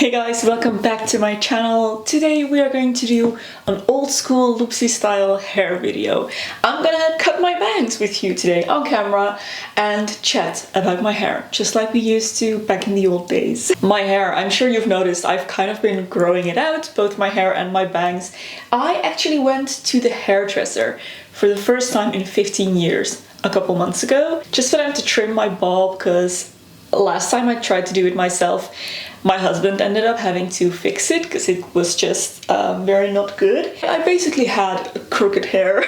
Hey guys, welcome back to my channel. Today we are going to do an old school Loopsy style hair video. I'm gonna cut my bangs with you today on camera and chat about my hair, just like we used to back in the old days. My hair, I'm sure you've noticed, I've kind of been growing it out, both my hair and my bangs. I actually went to the hairdresser for the first time in 15 years a couple months ago, just for them to trim my bob, because last time I tried to do it myself, my husband ended up having to fix it because it was just very not good. I basically had crooked hair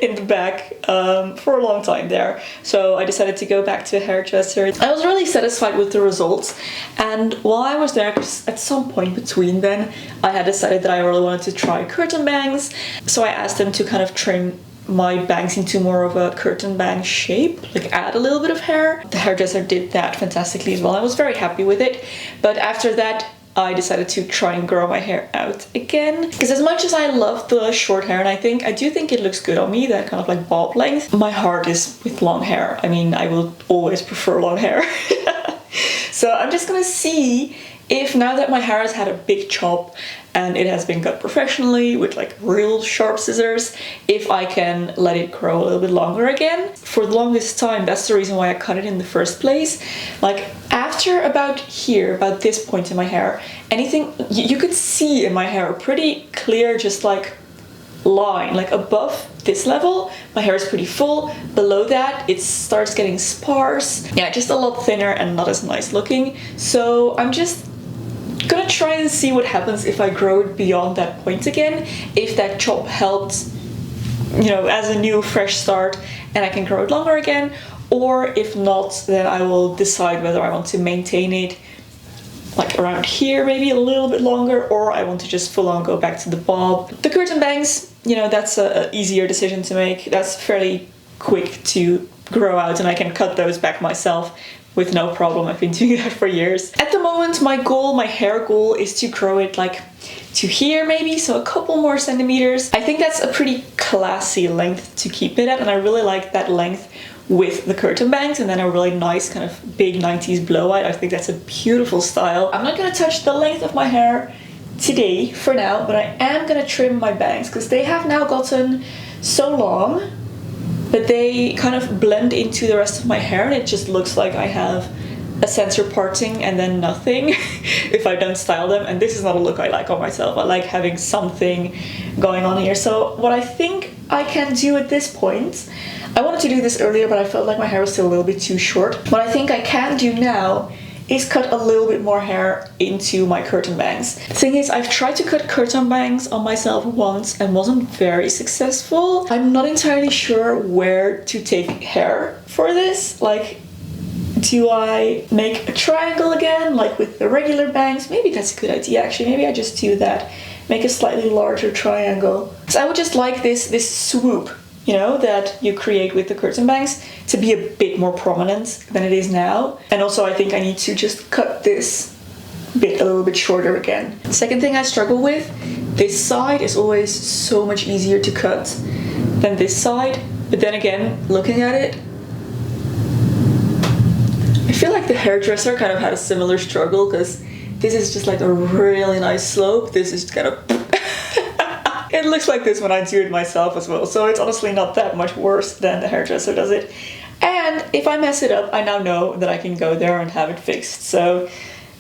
in the back for a long time there. So I decided to go back to a hairdresser. I was really satisfied with the results, and while I was there, at some point between then, I had decided that I really wanted to try curtain bangs. So I asked them to kind of trim my bangs into more of a curtain bang shape, like add a little bit of hair. The hairdresser did that fantastically as well. I was very happy with it, but after that I decided to try and grow my hair out again, because as much as I love the short hair, and I do think it looks good on me, that kind of like bob length, my heart is with long hair. I mean, I will always prefer long hair. So I'm just gonna see if, now that my hair has had a big chop and it has been cut professionally with like real sharp scissors, if I can let it grow a little bit longer again. For the longest time, that's the reason why I cut it in the first place. Like after about here, about this point in my hair, anything you could see in my hair, a pretty clear just like line, like above this level my hair is pretty full, below that it starts getting sparse, yeah, just a lot thinner and not as nice looking. So I'm just gonna try and see what happens if I grow it beyond that point again, if that chop helped, you know, as a new fresh start and I can grow it longer again, or if not, then I will decide whether I want to maintain it like around here, maybe a little bit longer, or I want to just full on go back to the bob. The curtain bangs, you know, that's a easier decision to make. That's fairly quick to grow out and I can cut those back myself with no problem. I've been doing that for years. At the moment, my goal, my hair goal, is to grow it like to here maybe, so a couple more centimeters. I think that's a pretty classy length to keep it at, and I really like that length with the curtain bangs, and then a really nice kind of big 90s blowout. I think that's a beautiful style. I'm not gonna touch the length of my hair today for now, but I am gonna trim my bangs because they have now gotten so long that they kind of blend into the rest of my hair, and it just looks like I have a center parting and then nothing if I don't style them, and this is not a look I like on myself. I like having something going on here. So what I think I can do at this point, I wanted to do this earlier but I felt like my hair was still a little bit too short. What I think I can do now is cut a little bit more hair into my curtain bangs. The thing is, I've tried to cut curtain bangs on myself once and wasn't very successful. I'm not entirely sure where to take hair for this. Like, do I make a triangle again, like with the regular bangs? Maybe that's a good idea actually. Maybe I just do that. Make a slightly larger triangle. So I would just like this swoop, you know, that you create with the curtain bangs to be a bit more prominent than it is now. And also I think I need to just cut this bit a little bit shorter again. Second thing I struggle with, this side is always so much easier to cut than this side. But then again, looking at it, I feel like the hairdresser kind of had a similar struggle, because this is just like a really nice slope. This is kind of it looks like this when I do it myself as well, so it's honestly not that much worse than the hairdresser does it. And if I mess it up, I now know that I can go there and have it fixed, so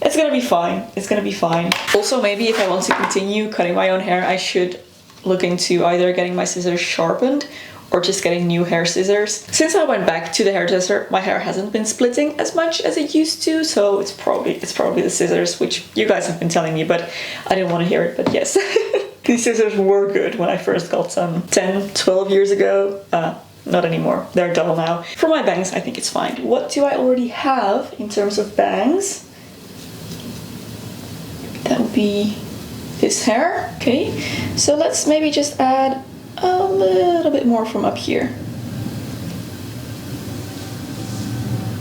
it's gonna be fine. It's gonna be fine. Also, maybe if I want to continue cutting my own hair, I should look into either getting my scissors sharpened or just getting new hair scissors. Since I went back to the hairdresser, my hair hasn't been splitting as much as it used to, so it's probably the scissors, which you guys have been telling me, but I didn't want to hear it, but yes. These scissors were good when I first got some 10, 12 years ago. Not anymore. They're dull now. For my bangs, I think it's fine. What do I already have in terms of bangs? That would be this hair. Okay, so let's maybe just add a little bit more from up here.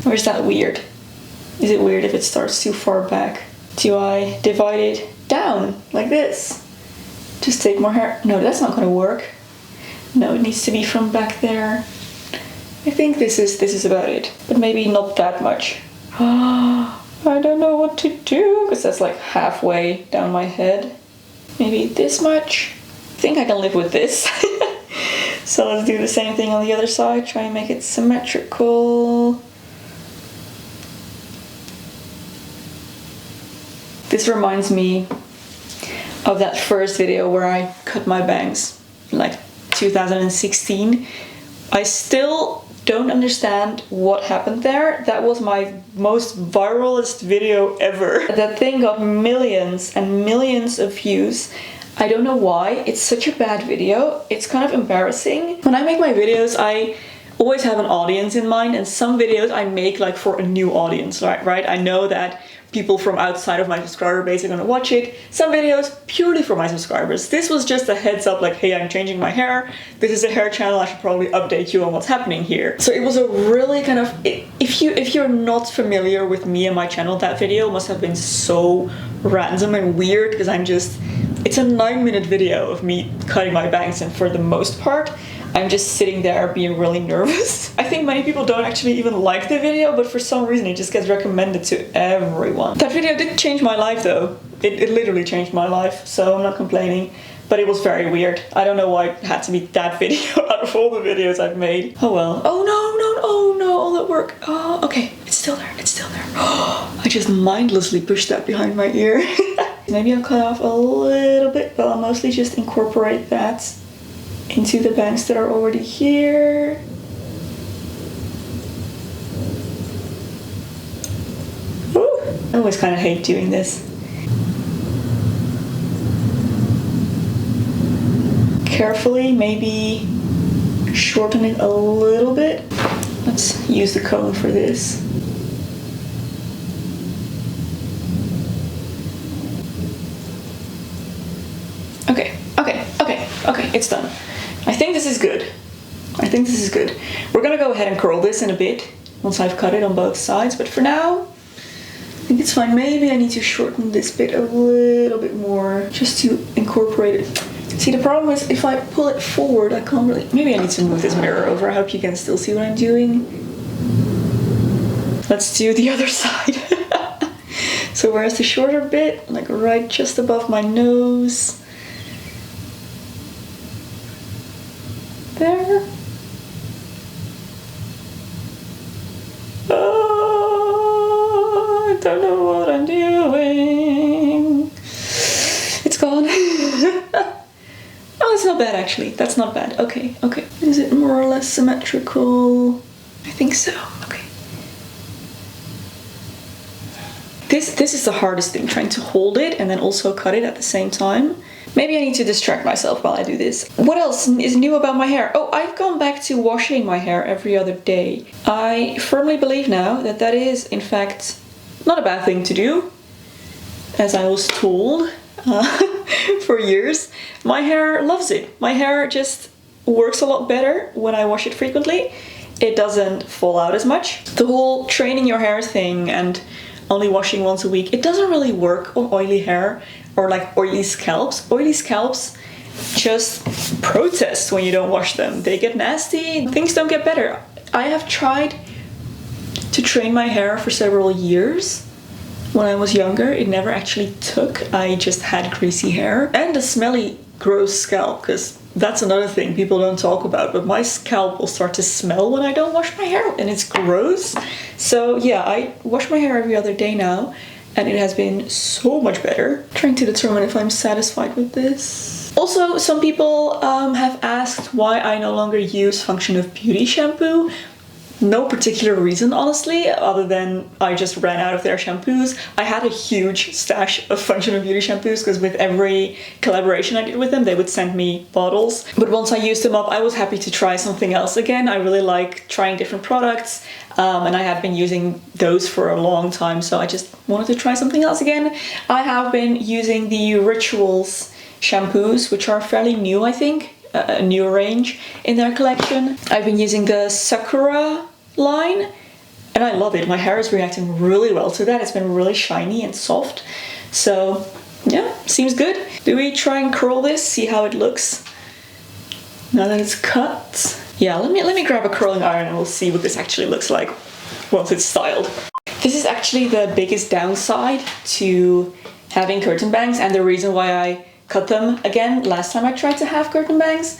Or is that weird? Is it weird if it starts too far back? Do I divide it down like this? Just take more hair. No, that's not gonna work. No, it needs to be from back there. I think this is about it, but maybe not that much. I don't know what to do because that's like halfway down my head. Maybe this much. I think I can live with this. So let's do the same thing on the other side. Try and make it symmetrical. This reminds me of that first video where I cut my bangs, like 2016. I still don't understand what happened there. That was my most viralest video ever. That thing got millions and millions of views. I don't know why. It's such a bad video. It's kind of embarrassing. When I make my videos, I always have an audience in mind, and some videos I make like for a new audience, right? I know that people from outside of my subscriber base are gonna watch it. Some videos purely for my subscribers. This was just a heads up, like, hey, I'm changing my hair. This is a hair channel. I should probably update you on what's happening here. So it was a really kind of, if you're not familiar with me and my channel, that video must have been so random and weird because it's a 9-minute video of me cutting my bangs, and for the most part, I'm just sitting there being really nervous. I think many people don't actually even like the video, but for some reason it just gets recommended to everyone. That video did change my life though. It literally changed my life, so I'm not complaining. But it was very weird. I don't know why it had to be that video out of all the videos I've made. Oh well. Oh no, all that work. Oh, okay, it's still there, it's still there. I just mindlessly pushed that behind my ear. Maybe I'll cut off a little bit, but I'll mostly just incorporate that into the bangs that are already here. Ooh. I always kind of hate doing this. Carefully, maybe shorten it a little bit. Let's use the comb for this. Okay, it's done. I think this is good. We're gonna go ahead and curl this in a bit once I've cut it on both sides, but for now, I think it's fine. Maybe I need to shorten this bit a little bit more just to incorporate it. See, the problem is if I pull it forward, I can't really... Maybe I need to move this mirror over. I hope you can still see what I'm doing. Let's do the other side. So where's the shorter bit? Like right just above my nose. There. Oh, I don't know what I'm doing. It's gone. Oh, that's not bad actually. That's not bad. Okay. Is it more or less symmetrical? I think so. Okay. This is the hardest thing, trying to hold it and then also cut it at the same time. Maybe I need to distract myself while I do this. What else is new about my hair? Oh, I've gone back to washing my hair every other day. I firmly believe now that that is, in fact, not a bad thing to do, as I was told for years. My hair loves it. My hair just works a lot better when I wash it frequently. It doesn't fall out as much. The whole training your hair thing and only washing once a week, it doesn't really work on oily hair or like oily scalps. Oily scalps just protest when you don't wash them. They get nasty, things don't get better. I have tried to train my hair for several years. When I was younger, it never actually took. I just had greasy hair and a smelly, gross scalp, because that's another thing people don't talk about, but my scalp will start to smell when I don't wash my hair, and it's gross. So yeah, I wash my hair every other day now, and it has been so much better. Trying to determine if I'm satisfied with this. Also, some people have asked why I no longer use Function of Beauty shampoo. No particular reason, honestly, other than I just ran out of their shampoos. I had a huge stash of Function of Beauty shampoos because with every collaboration I did with them, they would send me bottles. But once I used them up, I was happy to try something else again. I really like trying different products, and I have been using those for a long time, so I just wanted to try something else again. I have been using the Rituals shampoos, which are fairly new, I think. A new range in their collection. I've been using the Sakura line and I love it. My hair is reacting really well to that. It's been really shiny and soft. So yeah, seems good. Do we try and curl this, see how it looks now that it's cut? Yeah, let me grab a curling iron and we'll see what this actually looks like once it's styled. This is actually the biggest downside to having curtain bangs, and the reason why I cut them again last time I tried to have curtain bangs.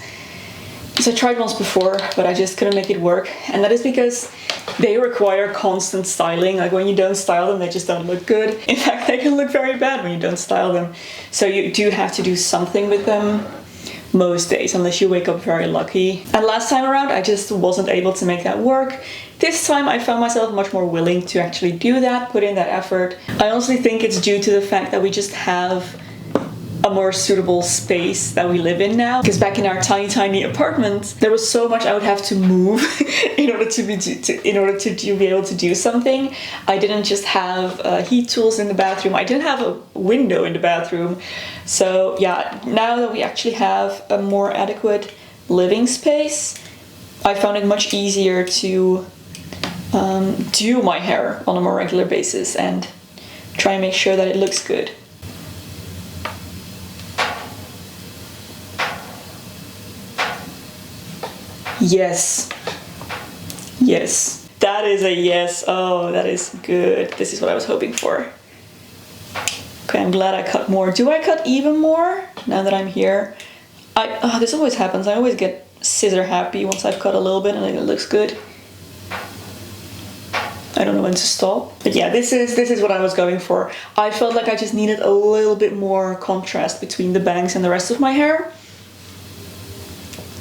So I tried once before, but I just couldn't make it work. And that is because they require constant styling. Like when you don't style them, they just don't look good. In fact, they can look very bad when you don't style them. So you do have to do something with them most days, unless you wake up very lucky. And last time around, I just wasn't able to make that work. This time I found myself much more willing to actually do that, put in that effort. I honestly think it's due to the fact that we just have a more suitable space that we live in now. Because back in our tiny apartment, there was so much I would have to move in order to be able to do something. I didn't just have heat tools in the bathroom. I didn't have a window in the bathroom. So yeah, now that we actually have a more adequate living space, I found it much easier to do my hair on a more regular basis and try and make sure that it looks good. Yes. Yes. That is a yes. Oh, that is good. This is what I was hoping for. Okay, I'm glad I cut more. Do I cut even more now that I'm here? This always happens. I always get scissor happy once I've cut a little bit and it looks good. I don't know when to stop. But yeah, this is what I was going for. I felt like I just needed a little bit more contrast between the bangs and the rest of my hair.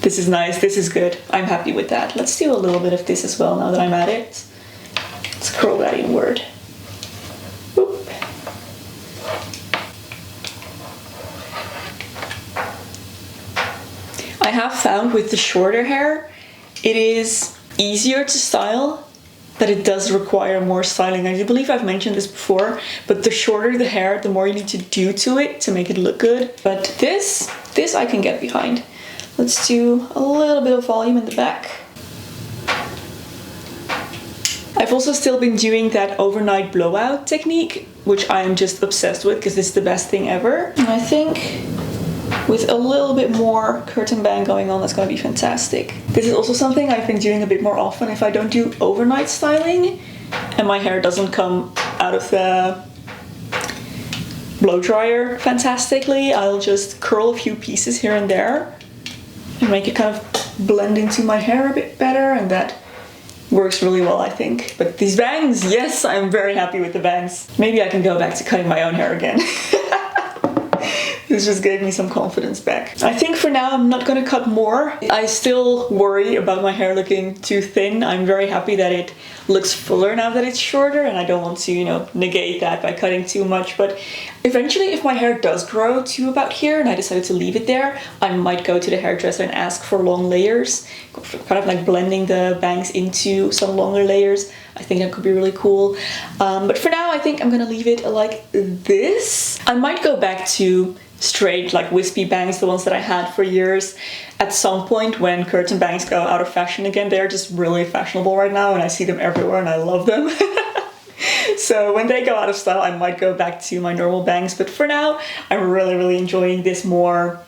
This is nice, this is good. I'm happy with that. Let's do a little bit of this as well now that I'm at it. Let's curl that inward. Oop. I have found with the shorter hair, it is easier to style, but it does require more styling. I do believe I've mentioned this before, but the shorter the hair, the more you need to do to it to make it look good. But this I can get behind. Let's do a little bit of volume in the back. I've also still been doing that overnight blowout technique, which I'm just obsessed with because it's the best thing ever. And I think with a little bit more curtain bang going on, that's going to be fantastic. This is also something I've been doing a bit more often if I don't do overnight styling and my hair doesn't come out of the blow dryer fantastically. I'll just curl a few pieces here and there and make it kind of blend into my hair a bit better, and that works really well, I think. But these bangs, yes, I'm very happy with the bangs. Maybe I can go back to cutting my own hair again. This just gave me some confidence back. I think for now I'm not gonna cut more. I still worry about my hair looking too thin. I'm very happy that it looks fuller now that it's shorter, and I don't want to, you know, negate that by cutting too much. But eventually, if my hair does grow to about here and I decided to leave it there, I might go to the hairdresser and ask for long layers, kind of like blending the bangs into some longer layers. I think that could be really cool. But for now, I think I'm gonna leave it like this. I might go back to straight, like wispy bangs, the ones that I had for years, at some point when curtain bangs go out of fashion again. They're just really fashionable right now and I see them everywhere and I love them. So when they go out of style, I might go back to my normal bangs, but for now I'm really enjoying this more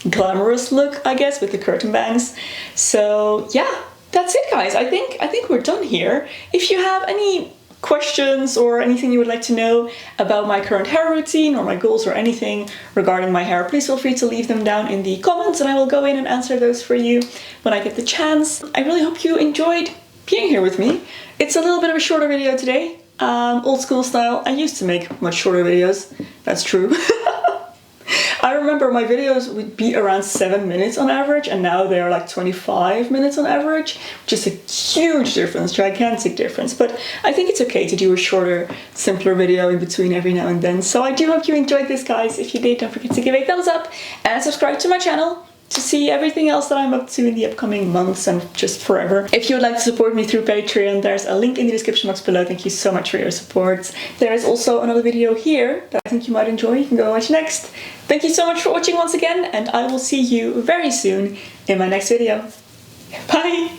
glamorous look, I guess, with the curtain bangs. So yeah, that's it, guys. I think we're done here. If you have any questions or anything you would like to know about my current hair routine or my goals or anything regarding my hair, please feel free to leave them down in the comments and I will go in and answer those for you when I get the chance. I really hope you enjoyed being here with me. It's a little bit of a shorter video today, old school style. I used to make much shorter videos, that's true. I remember my videos would be around 7 minutes on average, and now they're like 25 minutes on average, which is a huge difference, gigantic difference. But I think it's okay to do a shorter, simpler video in between every now and then. So I do hope you enjoyed this, guys. If you did, don't forget to give a thumbs up and subscribe to my channel to see everything else that I'm up to in the upcoming months and just forever. If you would like to support me through Patreon, there's a link in the description box below. Thank you so much for your support. There is also another video here that I think you might enjoy. You can go watch next. Thank you so much for watching once again, and I will see you very soon in my next video. Bye!